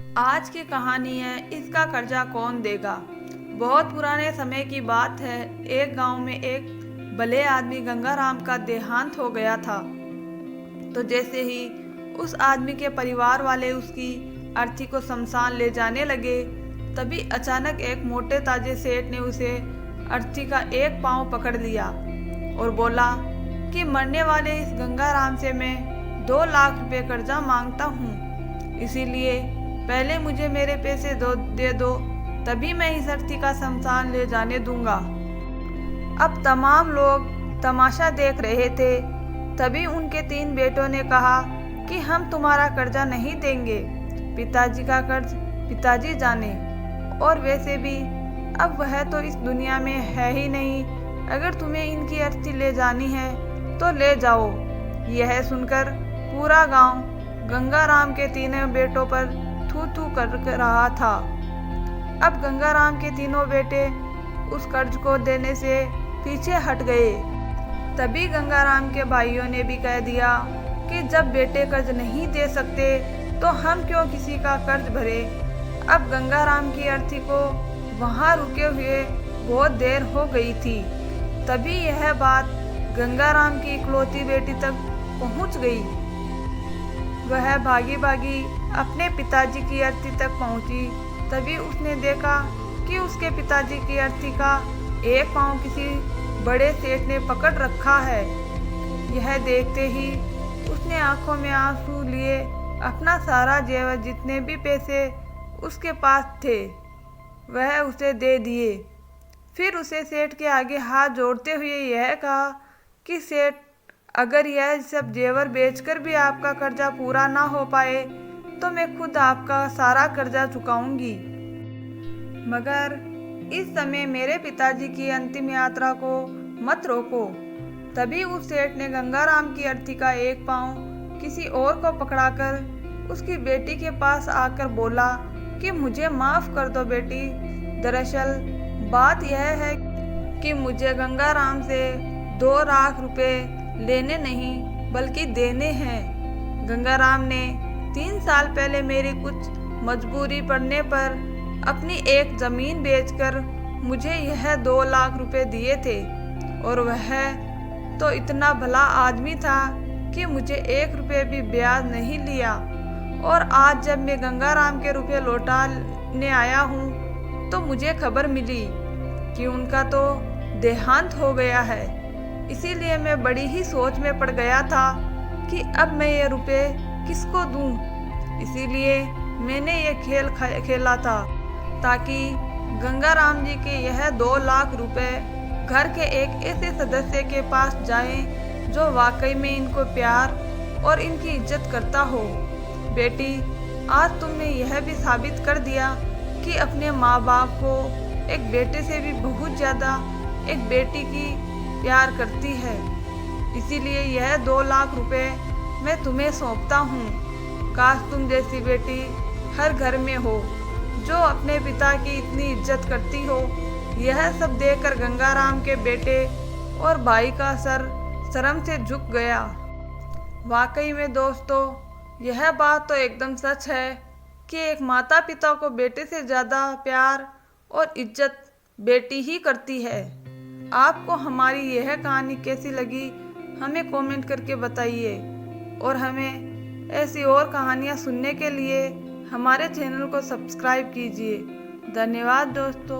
आज की कहानी है इसका कर्जा कौन देगा। बहुत पुराने समय की बात है। एक गांव में एक भले आदमी गंगाराम का देहांत हो गया था। तो जैसे ही उस आदमी के परिवार वाले उसकी अर्थी को शमशान ले जाने लगे, तभी अचानक एक मोटे ताजे सेठ ने उसे अर्थी का एक पांव पकड़ लिया और बोला कि मरने वाले इस गंगाराम से मैं 2 लाख रुपए कर्जा मांगता हूँ, इसीलिए पहले मुझे मेरे पैसे दे दो, तभी मैं इस अर्थी का शमशान ले जाने दूंगा। अब तमाम लोग तमाशा देख रहे थे। तभी उनके 3 बेटों ने कहा कि हम तुम्हारा कर्जा नहीं देंगे, पिताजी का कर्ज पिताजी जाने, और वैसे भी अब वह तो इस दुनिया में है ही नहीं। अगर तुम्हें इनकी अर्थी ले जानी है तो ले जाओ। यह सुनकर पूरा गांव गंगाराम के 3 बेटों पर थू थू कर रहा था। अब गंगाराम के 3 बेटे उस कर्ज को देने से पीछे हट गए। तभी गंगाराम के भाइयों ने भी कह दिया कि जब बेटे कर्ज नहीं दे सकते तो हम क्यों किसी का कर्ज भरे। अब गंगाराम की अर्थी को वहां रुके हुए बहुत देर हो गई थी। तभी यह बात गंगाराम की इकलौती बेटी तक पहुंच गई। वह भागी भागी अपने पिताजी की अर्थी तक पहुंची। तभी उसने देखा कि उसके पिताजी की अर्थी का एक पांव किसी बड़े सेठ ने पकड़ रखा है। यह देखते ही उसने आंखों में आंसू लिए अपना सारा जेवर, जितने भी पैसे उसके पास थे, वह उसे दे दिए। फिर उसे सेठ के आगे हाथ जोड़ते हुए यह कहा कि सेठ, अगर यह सब जेवर बेचकर भी आपका कर्जा पूरा ना हो पाए तो मैं खुद आपका सारा कर्जा चुकाऊंगी। मगर इस समय मेरे पिताजी की अंतिम यात्रा को मत रोको। तभी उस सेठ ने गंगाराम की अर्थी का एक पांव किसी और को पकड़ाकर उसकी बेटी के पास आकर बोला कि मुझे माफ कर दो बेटी, दरअसल बात यह है कि मुझे गंगाराम से 2 लाख रुपए लेने नहीं बल्कि देने हैं। गंगाराम ने 3 साल पहले मेरी कुछ मजबूरी पड़ने पर अपनी एक जमीन बेचकर मुझे यह 2 लाख रुपए दिए थे, और वह तो इतना भला आदमी था कि मुझे 1 रुपये भी ब्याज नहीं लिया। और आज जब मैं गंगाराम के रुपए लौटाने आया हूँ तो मुझे खबर मिली कि उनका तो देहांत हो गया है। इसीलिए मैं बड़ी ही सोच में पड़ गया था कि अब मैं ये रुपए किसको दूं। इसीलिए मैंने ये खेल खेला था ताकि गंगाराम जी के यह 2 लाख रुपए घर के एक ऐसे सदस्य के पास जाएं जो वाकई में इनको प्यार और इनकी इज्जत करता हो। बेटी, आज तुमने यह भी साबित कर दिया कि अपने माँ बाप को एक बेटे से भी बहुत ज़्यादा एक बेटी की प्यार करती है। इसीलिए यह 2 लाख रुपए मैं तुम्हें सौंपता हूँ। काश तुम जैसी बेटी हर घर में हो जो अपने पिता की इतनी इज्जत करती हो। यह सब देखकर गंगाराम के बेटे और भाई का सर शर्म से झुक गया। वाकई में दोस्तों, यह बात तो एकदम सच है कि एक माता पिता को बेटे से ज़्यादा प्यार और इज्जत बेटी ही करती है। आपको हमारी यह कहानी कैसी लगी हमें कमेंट करके बताइए, और हमें ऐसी और कहानियाँ सुनने के लिए हमारे चैनल को सब्सक्राइब कीजिए। धन्यवाद दोस्तों।